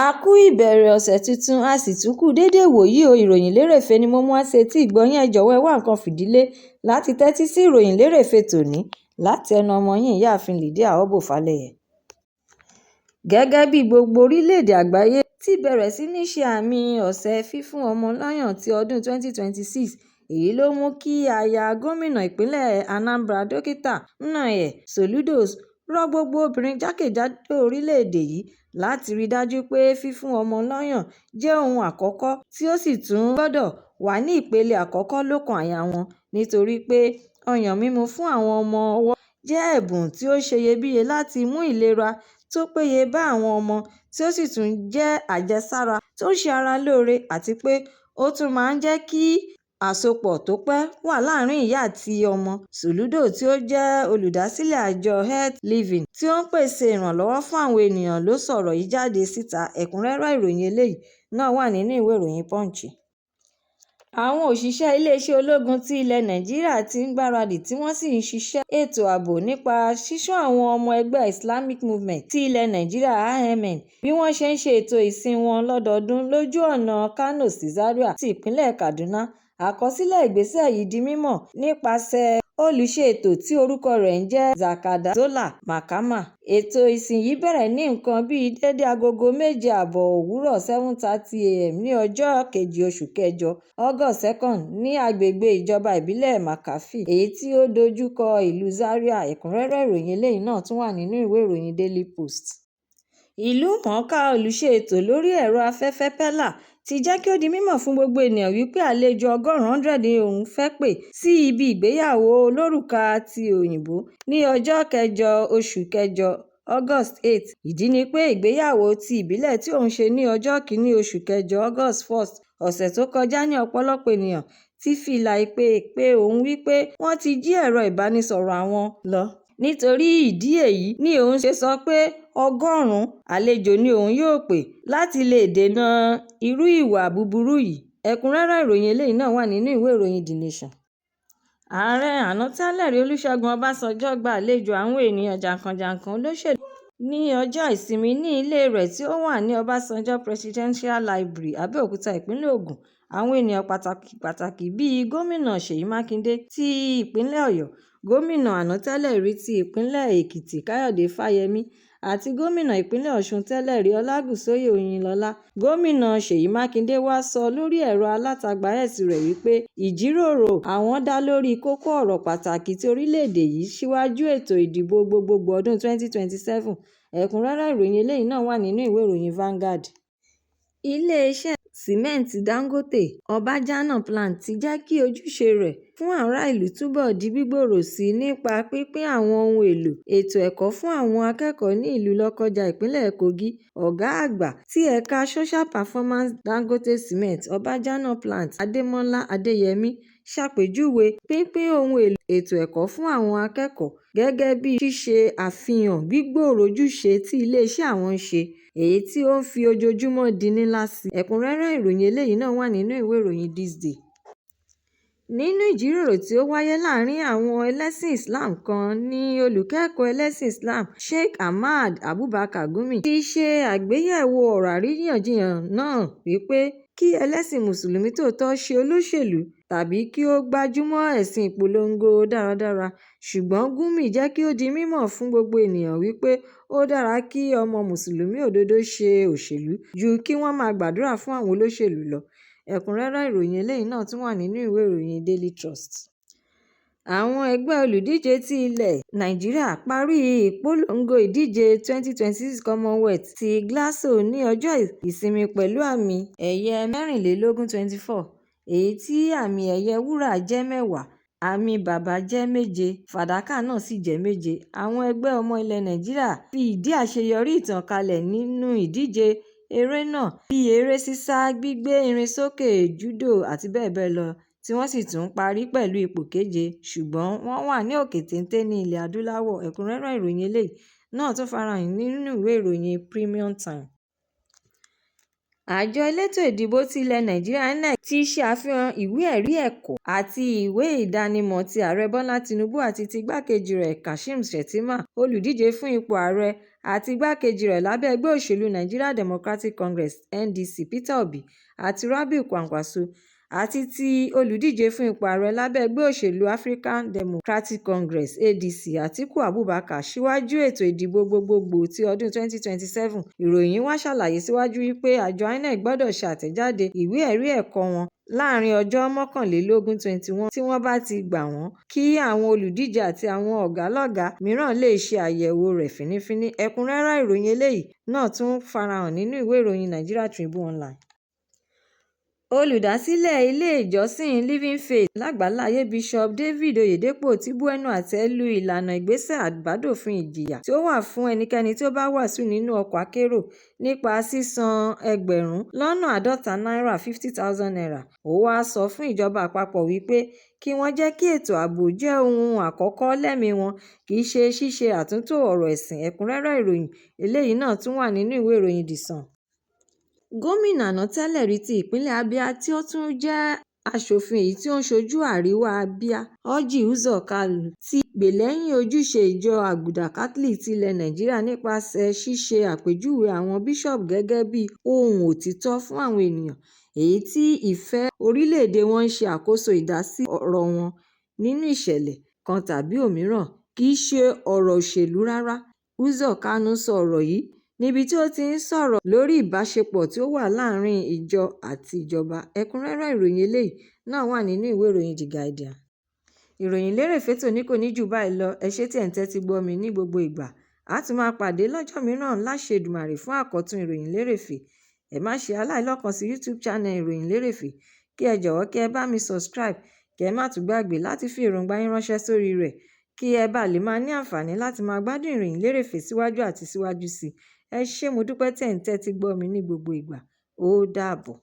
A kú ìbẹ̀rẹ̀ ọ̀sẹ̀ tuntun, a sì tún kú dédé ìwòyí o. Ìròyìn lérèfé ni mo mú wá sétí ìgbọ́-yín. Ẹ jọ̀wọ́ ẹ wá nǹkan fìdílé láti tẹ́tí sí ìròyìn lérèfé tòní láti ẹnu ọmọ yín ìyáàfin Lydia Ọbọ́falẹ́yẹ. Gẹ́gẹ́ bí gbogbo orílẹ̀-èdè àgbáyé ti bẹ̀rẹ̀ sí ní ṣe àmì ọ̀sẹ̀ fífún ọmọ lọ́yàn ti ọdún 2026, èyí ló mú kí aya gómìnà ìpínlẹ̀ Anambra Dókítà Nnenye Soludo rọ gbogbo obìnrin jákèjádò orílẹ̀-èdè yìí láti rí dájú pé fífún ọmọ lọ́yàn jẹ́ ohun àkọ́kọ́ tí ó sì tún gbọ́dọ̀ wà ní ìpele àkọ́kọ́ lọ́kàn àyà wọn, nítorí pé ọyàn mímu fún àwọn ọmọ ọwọ́ jẹ́ ẹ̀bùn tí ó ṣeyebíye láti mú ìlera tó péye bá àwọn ọmọ, tí ó sì tún jẹ́ àjẹsára tó ń ṣe ara lóore, àti pé ó tún máa ń jẹ́ kí àsopọ̀ tó pẹ́ wà láàárín ìyá àti ọmọ. Soludo, tí ó jẹ́ olùdásílẹ̀ àjọ Health Living tí ó ń pèsè ìrànlọ́wọ́ fún àwọn ènìyàn, ló sọ̀rọ̀ yìí jáde síta. Ẹ̀kúnrẹ́rẹ́ ìròyìn eléyìí náà wà nínú ìwé ìròyìn Punch. Àwọn òṣìṣẹ́ iléeṣẹ́ ológun ti ilẹ̀ Nàìjíríà ti ń gbáradì tí wọ́n sì ń ṣiṣẹ́ ètò ààbò nípa ṣíṣọ́ àwọn ọmọ ẹgbẹ́ Islamic Movement ti ilẹ̀ Nàìjíríà (IMN) bí wọ́n ṣe ń ṣe ètò ìsìn wọn lọ́dọọdún lójú ọ̀nà Kano sí Zaria ti ìpínlẹ̀ Kaduna. Àkọsílẹ̀ ìgbésẹ̀ yìí di mímọ̀ nípasẹ̀ olùṣètò tí orúkọ rẹ̀ ń jẹ́ Zakadzola Makama. Ètò ìsìn yìí bẹ̀rẹ̀ ní nǹkan bíi déédé agogo 7:30 òwúrọ̀ 7:30 AM ní ọjọ́ kejì oṣù kẹjọ August 2 ní agbègbè ìjọba ìbílẹ̀ Markafi, èyí tí ó dojú kọ ìlú Zaria. Ẹ̀kúnrẹ́rẹ́ ìròyìn eléyìí náà tún wà nínú ìwé ìròyìn Daily Post. Ìlú-mọ̀-ọ́n-ká olùṣètò lórí ẹ̀rọ afẹ́fẹ́ Pella ti jẹ́ kí ó di mímọ̀ fún gbogbo ènìyàn wípé àlejò 100 ni òun fẹ́ pè sí ibi ìgbéyàwó olórùka ti òyìnbó ní ọjọ́ kẹjọ oṣù kẹjọ August 8. Ìdí ni pé ìgbéyàwó ti ìbílẹ̀ tí òun ṣe ní ọjọ́ kìíní oṣù kẹjọ August 1 ọ̀sẹ̀ tó kọjá ní ọ̀pọ̀lọpọ̀ ènìyàn ti fi ìlà ìpè pé òun wípé wọ́n ti jí ẹ̀rọ ìbánisọ̀rọ̀ àwọn lọ. Nítorí ìdí èyí ni òun ṣe sọ pé 100 àlejò ni òun yóò pè láti lè dènà irú ìwà búburú yìí. Ẹ̀kúnrẹ́rẹ́ ìròyìn eléyìí náà wà nínú ìwé ìròyìn The Nation. Ààrẹ àná tẹ́lẹ̀rí Olúṣẹ́gun Ọbásanjọ́ gba àlejò àwọn ènìyàn jàǹkàn-jàǹkàn olóṣèlú ní ọjọ́ ìsinmi ní ilé rẹ̀ tí ó wà ní Ọbásanjọ́ Presidential Library, Abẹ́òkúta, ìpínlẹ̀ Ògùn. Àwọn ènìyàn pàtàkì bíi gómìnà Ṣèyí Mákindé ti ìpínlẹ̀ Ọ̀yọ́, gómìnà àná tẹ́lẹ̀rí ti ìpínlẹ̀ Èkìtì Káyọ̀dé Fáyẹmí àti gómìnà ìpínlẹ̀ Ọ̀ṣun tẹ́lẹ̀rí Ọlágúnsóyè Oyinlọ́lá. Gómìnà Ṣèyí Mákindé wá sọ lórí ẹ̀rọ alátagbà X rẹ̀ wípé ìjíròrò àwọn dá lórí kókó ọ̀rọ̀ pàtàkì ti orílẹ̀-èdè yìí síwájú ètò ìdìbò gbogbogbò ọdún 2027. Ẹ̀kúnrẹ́rẹ́ ìròyìn eléyìí náà wà nínú ìwé ìròyìn Vanguard. Ilé-iṣẹ́ sìmẹ́ǹtì Dangote Ọbájánà Plant ti jẹ́ kí ojúṣe rẹ̀ fún ará ìlú túbọ̀ di gbígbòòrò sí i nípa pínpín àwọn ohun èlò ètò ẹ̀kọ́ fún àwọn akẹ́kọ̀ọ́ ní ìlú Lọ́kọ́jà, ìpínlẹ̀ Kogi. Ọ̀gá àgbà ti ẹ̀ka Social Performance Dangote Cement Ọbájánà Plant, Adémọ́lá Adéyẹmí, ṣàpèjúwe pínpín ohun èlò ètò ẹ̀kọ́ fún àwọn akẹ́kọ̀ọ́ gẹ́gẹ́ bí ṣíṣe àfihàn gbígbòòrò ojúṣe tí ilé-iṣẹ́ àwọn ń ṣe, èyí tí ó ń fi ojoojúmọ́ di ńlá sí i. Ẹ̀kúnrẹ́rẹ́ ìròyìn eléyìí náà wà nínú ìwé ìròyìn This Day. Nínú ìjíròrò tí ó wáyé láàárín àwọn ẹlẹ́sìn Islam kan ní olùkẹ́kọ̀ọ́ ẹlẹ́sìn Islam Sheikh Ahmad Abubakar Gumi ti ṣe àgbéyẹ̀wò ọ̀rọ̀ àríyànjiyàn náà wípé kí ẹlẹ́sìn Mùsùlùmí tòótọ́ ṣe olóṣèlú tàbí kí ó gbájúmọ́ ẹ̀sìn ìpolongo dáradára. Ṣùgbọ́n Gumi jẹ́ kí ó di mímọ̀ fún gbogbo ènìyàn wípé ó dára kí ọmọ Mùsùlùmí òdodo ṣe òṣèlú ju kí wọ́n máa gbàdúrà fún àwọn olóṣèlú lọ. Ẹ̀kúnrẹ́rẹ́ ìròyìn eléyìí náà tún wà nínú ìwé ìròyìn Daily Trust. Àwọn ẹgbẹ́ olùdíje ti ilẹ̀ Nàìjíríà parí ìpolongo ìdíje 2026 Commonwealth ti Glasgow ní ọjọ́ ìsinmi pẹ̀lú àmì ẹ̀yẹ 24, èyí tí àmì ẹ̀yẹ wúrà jẹ́ 10, àmì bàbà jẹ́ 7, fàdákà náà sì jẹ́ 7. Àwọn ẹgbẹ́ ọmọ ilẹ̀ Nàìjíríà fi ìdí àṣeyọrí ìtàn kalẹ̀ nínú ìdíje eré náà bíi eré sísá, gbígbé irin sókè, júdò àti bẹ́ẹ̀ bẹ́ẹ̀ lọ, tí wọ́n sì tún parí pẹ̀lú ipò 7, ṣùgbọ́n wọ́n wà ní òkè téńté ní ilẹ̀ adúláwọ̀. Ẹ̀kúnrẹ́rẹ́ ìròyìn eléyìí náà tún farahàn nínú ìwé ìròyìn Premium Time. Àjọ elétò ìdìbò ti ilẹ̀ Nàìjíríà (INEC) ti ṣe àfihàn ìwé-ẹ̀rí ẹ̀kọ́ àti ìwé ìdánimọ̀ ti Ààrẹ Bọ́lá Tinubu àti ti igbákejì rẹ̀ Kashim Shettima, olùdíje fún ipò ààrẹ, àti igbákejì rẹ̀ lábẹ́ ẹgbẹ́ òṣèlú Nigeria Democratic Congress (NDC) Peter Obi àti Rabiu Kwankwaso, àti ti olùdíje fún ipò ààrẹ lábẹ́ ẹgbẹ́ òṣèlú African Democratic Congress (ADC) Atiku Abubakar síwájú ètò ìdìbò gbogbogbò ti ọdún 2027. Ìròyìn wá ṣàlàyé síwájú wípé àjọ INEC gbọ́dọ̀ ṣe àtẹ̀jáde ìwé-ẹ̀rí ẹ̀kọ́ wọn láàrin ọjọ́ 21 tí wọ́n bá ti gbà wọ́n, kí àwọn olùdíje àti àwọn ọ̀gá-lọ́gàá mìíràn lè ṣe àyẹ̀wò rẹ̀ fínífíní. Ẹ̀kúnrẹ́rẹ́ ìròyìn eléyìí náà tún farahàn nínú ìwé ìròyìn Nigeria Tribune Online. Olùdásílẹ̀ ilé ìjọsìn Living Faith lágbàáláyé Bishop David Oyedepo ti bu ẹnu àtẹ́ lu ìlànà ìgbésẹ̀ àbádòfin ìjìyà tí ó wà fún ẹnikẹ́ni tí ó bá wàásù nínú ọkọ̀ akérò nípa sísan náírà 50,000. Ó wáá sọ fún ìjọba àpapọ̀ wípé kí wọ́n jẹ́ kí ètò ààbò jẹ́ ohun àkọ́kọ́ lẹ́mìí wọn, kì í ṣe ṣíṣe àtúntò ọ̀rọ̀ ẹ̀sìn. Ẹ̀kúnrẹ́rẹ́ ìròyìn eléyìí náà tún wà nínú ìwé ìròyìn The Sun. Gómìnà àná tẹ́lẹ̀ rí ti ìpínlẹ̀ Abia tí ó tún jẹ́ aṣòfin èyí tí ó ń ṣojú àríwá Abia, Orji Uzor Kalu, ti gbèlẹ́yìn ojúṣe ìjọ Àgùdà Catholic ti ilẹ̀ Nàìjíríà nípasẹ̀ ṣíṣe àpèjúwe àwọn bíṣọ̀bù gẹ́gẹ́ bí ohun òtítọ́ fún àwọn ènìyàn, èyí tí ìfẹ́ orílẹ̀-èdè wọn ń ṣe àkóso ìdásí ọ̀rọ̀ wọn nínú ìṣẹ̀lẹ̀ kan tàbí òmíràn, kì í ṣe ọ̀rọ̀ òṣèlú rárá. Uzor Kalu sọ ọ̀rọ̀ yìí níbi tí ó ti ń sọ̀rọ̀ lórí ìbáṣepọ̀ tí ó wà láàárín ìjọ àti ìjọba. Ẹ̀kúnrẹ́rẹ́ ìròyìn eléyìí náà wà nínú ìwé ìròyìn The Guardian. Ìròyìn lérèfé tòní kò ní jù báyìí lọ. Ẹ ṣé tí ẹ̀ ń tẹ́tí gbọ́ mi ní gbogbo ìgbà. A tún máa pàdé lọ́jọ́ mìíràn láṣẹ Èdùmàrè fún àkọ́tún ìròyìn lérèfé. Ẹ má ṣe aláìlọ́kan sí YouTube channel ìròyìn lérèfé. Kí ẹ jọ̀wọ́ kí ẹ bá mi subscribe, kí ẹ má tún gbàgbé láti fi èròǹgbà yín ránṣẹ́ sórí rẹ̀, kí ẹ bá lè máa ní àǹfààní láti máa gbádùn ìròyìn lérèfé síwájú àti síwájú sí i. Ẹ ṣé mo dúpẹ́ tí ẹ̀ ń tẹ́tí gbọ́ mi ní gbogbo ìgbà. Ó dàbọ̀.